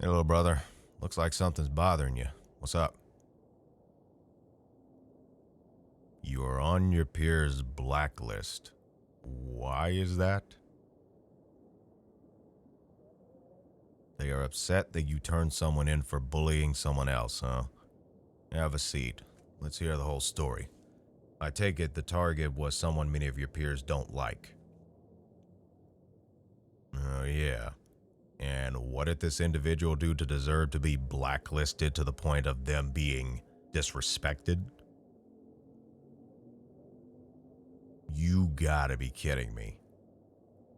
Hey, little brother. Looks like something's bothering you. What's up? You are on your peer's blacklist. Why is that? They are upset that you turned someone in for bullying someone else, huh? Have a seat. Let's hear the whole story. I take it the target was someone many of your peers don't like. Oh, yeah. And what did this individual do to deserve to be blacklisted to the point of them being disrespected? You gotta be kidding me.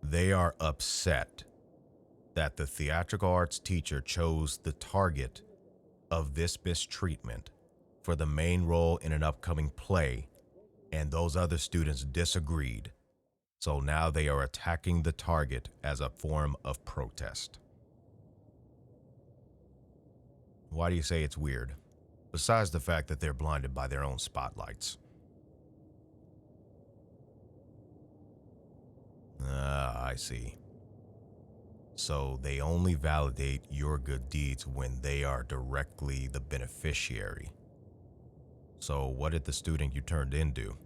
They are upset that the theatrical arts teacher chose the target of this mistreatment for the main role in an upcoming play, and those other students disagreed. So now they are attacking the target as a form of protest. Why do you say it's weird? Besides the fact that they're blinded by their own spotlights. I see. So they only validate your good deeds when they are directly the beneficiary. So what did the student you turned in do?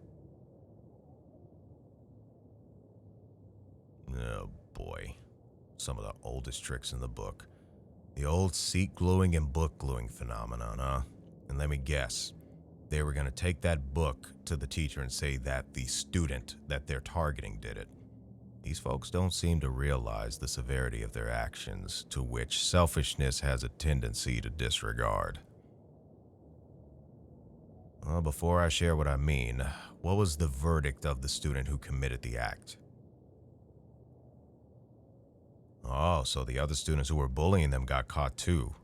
Oh boy, some of the oldest tricks in the book. The old seat gluing and book gluing phenomenon, huh? And let me guess, they were going to take that book to the teacher and say that the student that they're targeting did it. These folks don't seem to realize the severity of their actions, to which selfishness has a tendency to disregard. Well, before I share what I mean, what was the verdict of the student who committed the act? Oh, so the other students who were bullying them got caught too.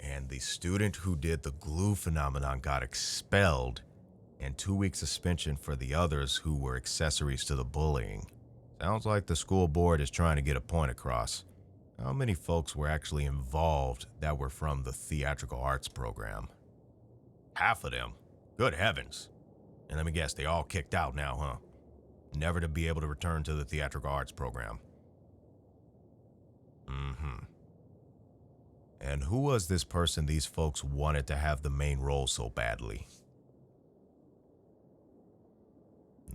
And the student who did the glue phenomenon got expelled, and 2-week suspension for the others who were accessories to the bullying. Sounds like the school board is trying to get a point across. How many folks were actually involved that were from the theatrical arts program? Half of them. Good heavens. And let me guess, they all kicked out now, huh? Never to be able to return to the theatrical arts program. And who was this person these folks wanted to have the main role so badly?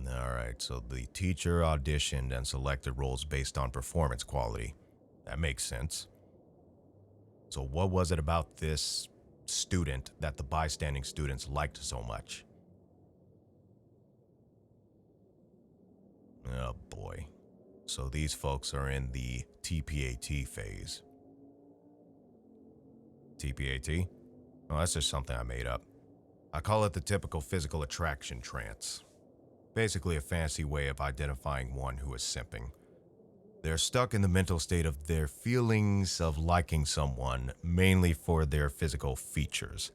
Alright, so the teacher auditioned and selected roles based on performance quality. That makes sense. So what was it about this student that the bystanding students liked so much? Oh boy. So these folks are in the TPAT phase. TPAT? Oh, that's just something I made up. I call it the typical physical attraction trance. Basically a fancy way of identifying one who is simping. They're stuck in the mental state of their feelings of liking someone mainly for their physical features.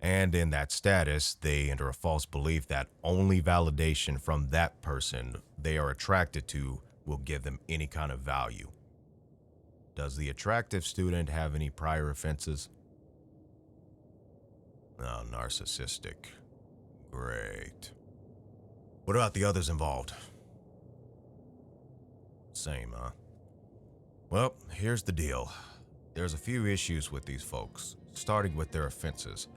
And in that status, they enter a false belief that only validation from that person they are attracted to will give them any kind of value. Does the attractive student have any prior offenses? Oh, narcissistic. Great. What about the others involved? Same, huh? Well, here's the deal. There's a few issues with these folks, starting with their offenses.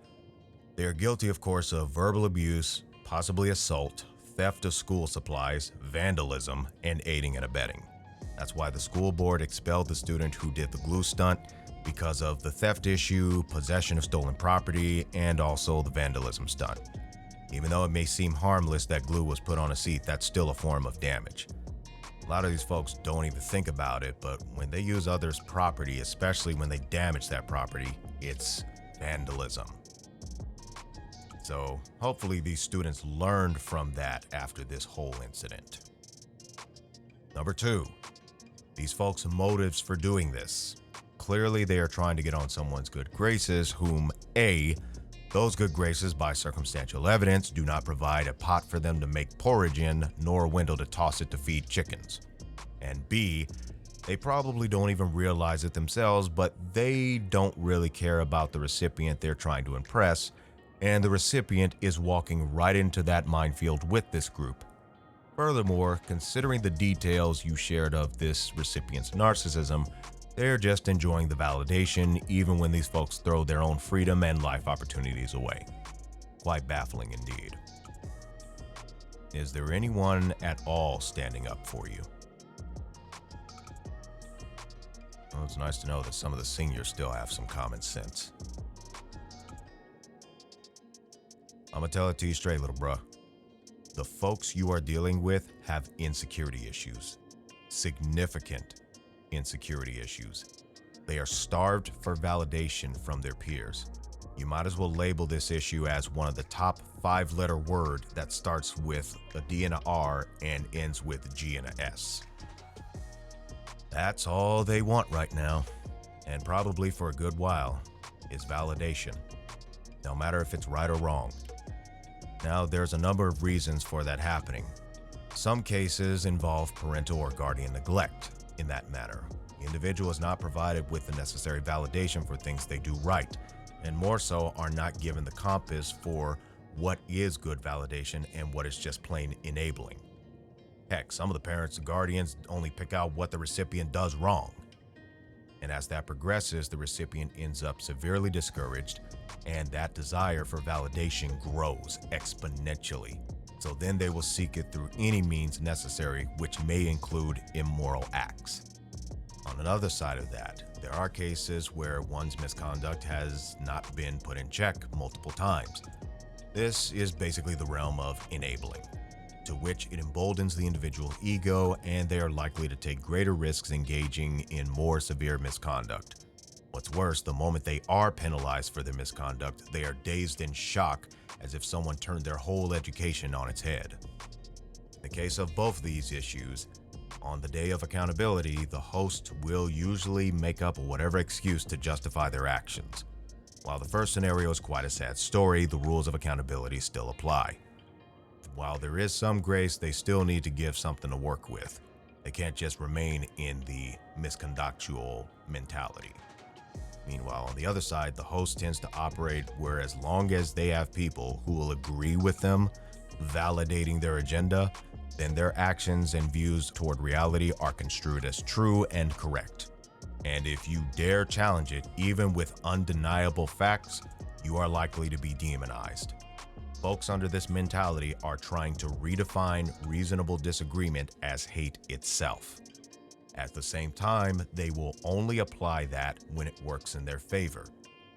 They are guilty, of course, of verbal abuse, possibly assault, theft of school supplies, vandalism, and aiding and abetting. That's why the school board expelled the student who did the glue stunt because of the theft issue, possession of stolen property, and also the vandalism stunt. Even though it may seem harmless that glue was put on a seat, that's still a form of damage. A lot of these folks don't even think about it, but when they use others' property, especially when they damage that property, it's vandalism. So hopefully these students learned from that after this whole incident. Number 2, these folks' motives for doing this. Clearly they are trying to get on someone's good graces whom A, those good graces by circumstantial evidence do not provide a pot for them to make porridge in, nor a window to toss it to feed chickens. And B, they probably don't even realize it themselves, but they don't really care about the recipient they're trying to impress, and the recipient is walking right into that minefield with this group. Furthermore, considering the details you shared of this recipient's narcissism, They're just enjoying the validation even when these folks throw their own freedom and life opportunities away. Quite baffling indeed. Is there anyone at all standing up for you? Well, it's nice to know that some of the seniors still have some common sense. I'm gonna tell it to you straight, little bruh. The folks you are dealing with have insecurity issues. Significant insecurity issues. They are starved for validation from their peers. You might as well label this issue as one of the top 5-letter word that starts with a D and a R and ends with a G and a S. That's all they want right now, and probably for a good while, is validation, no matter if it's right or wrong. Now, there's a number of reasons for that happening. Some cases involve parental or guardian neglect. In that matter, the individual is not provided with the necessary validation for things they do right, and more so are not given the compass for what is good validation and what is just plain enabling. Heck, some of the parents and guardians only pick out what the recipient does wrong. And as that progresses, the recipient ends up severely discouraged, and that desire for validation grows exponentially. So then they will seek it through any means necessary, which may include immoral acts. On another side of that, there are cases where one's misconduct has not been put in check multiple times. This is basically the realm of enabling, to which it emboldens the individual's ego, and they are likely to take greater risks engaging in more severe misconduct. What's worse, the moment they are penalized for their misconduct, they are dazed in shock as if someone turned their whole education on its head. In the case of both these issues, on the day of accountability, the host will usually make up whatever excuse to justify their actions. While the first scenario is quite a sad story, the rules of accountability still apply. While there is some grace, they still need to give something to work with. They can't just remain in the misconductual mentality. Meanwhile, on the other side, the host tends to operate where as long as they have people who will agree with them, validating their agenda, then their actions and views toward reality are construed as true and correct. And if you dare challenge it, even with undeniable facts, you are likely to be demonized. Folks under this mentality are trying to redefine reasonable disagreement as hate itself. At the same time, they will only apply that when it works in their favor.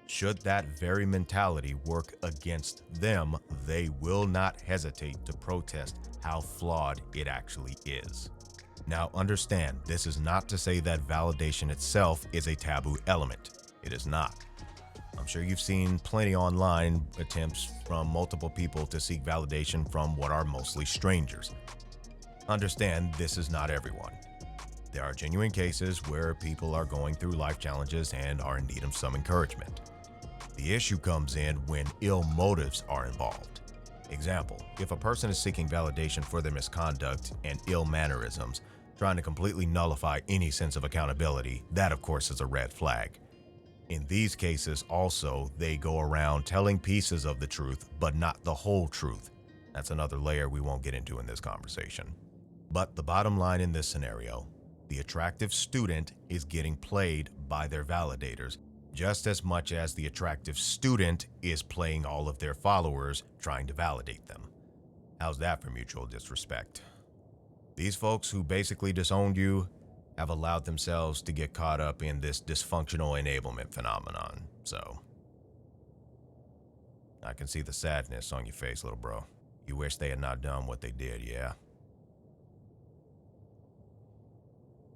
Should that very mentality work against them, they will not hesitate to protest how flawed it actually is. Now understand, this is not to say that validation itself is a taboo element. It is not. I'm sure you've seen plenty online attempts from multiple people to seek validation from what are mostly strangers. Understand, this is not everyone. There are genuine cases where people are going through life challenges and are in need of some encouragement. The issue comes in when ill motives are involved. Example, if a person is seeking validation for their misconduct and ill mannerisms, trying to completely nullify any sense of accountability, that of course is a red flag. In these cases also, they go around telling pieces of the truth, but not the whole truth. That's another layer we won't get into in this conversation. But the bottom line in this scenario, the attractive student is getting played by their validators just as much as the attractive student is playing all of their followers trying to validate them. How's that for mutual disrespect? These folks who basically disowned you have allowed themselves to get caught up in this dysfunctional enablement phenomenon, so I can see the sadness on your face, little bro. You wish they had not done what they did, yeah?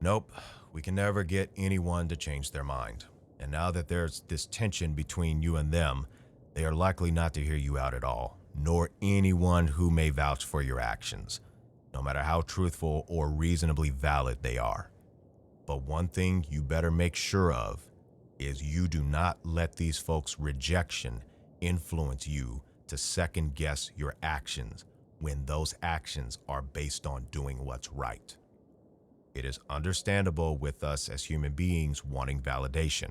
Nope, we can never get anyone to change their mind. And now that there's this tension between you and them, they are likely not to hear you out at all, nor anyone who may vouch for your actions, no matter how truthful or reasonably valid they are. But one thing you better make sure of is you do not let these folks' rejection influence you to second guess your actions when those actions are based on doing what's right. It is understandable with us as human beings wanting validation.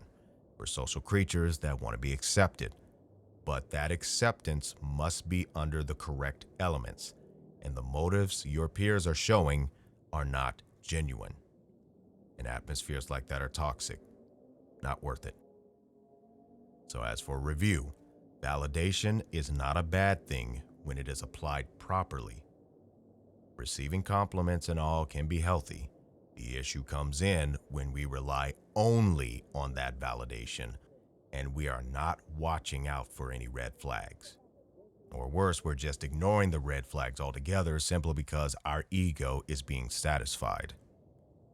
We're social creatures that want to be accepted, but that acceptance must be under the correct elements, and the motives your peers are showing are not genuine. And atmospheres like that are toxic. Not worth it. So as for review, validation is not a bad thing when it is applied properly. Receiving compliments and all can be healthy. The issue comes in when we rely only on that validation and we are not watching out for any red flags. Or worse, we're just ignoring the red flags altogether simply because our ego is being satisfied.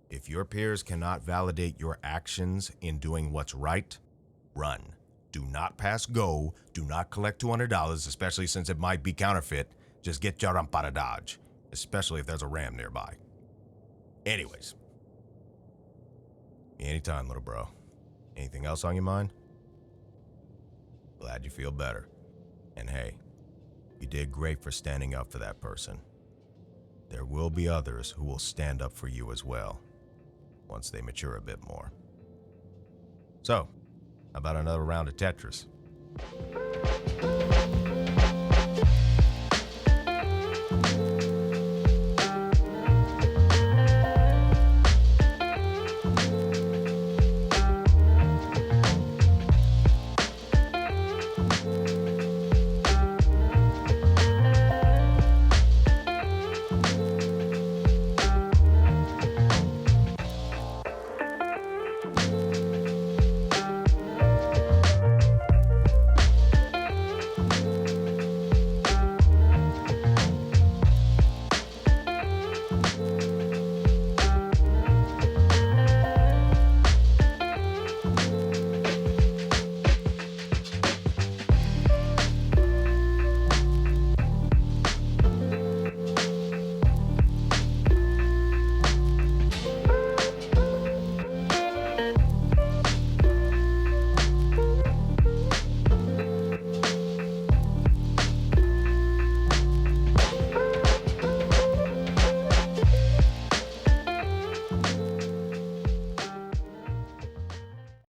If your peers cannot validate your actions in doing what's right, run. Do not pass go. Do not collect $200, especially since it might be counterfeit. Just get your rump out of Dodge, especially if there's a ram nearby. Anyways. Anytime, little bro. Anything else on your mind? Glad you feel better. And hey, you did great for standing up for that person. There will be others who will stand up for you as well, once they mature a bit more. So, how about another round of Tetris?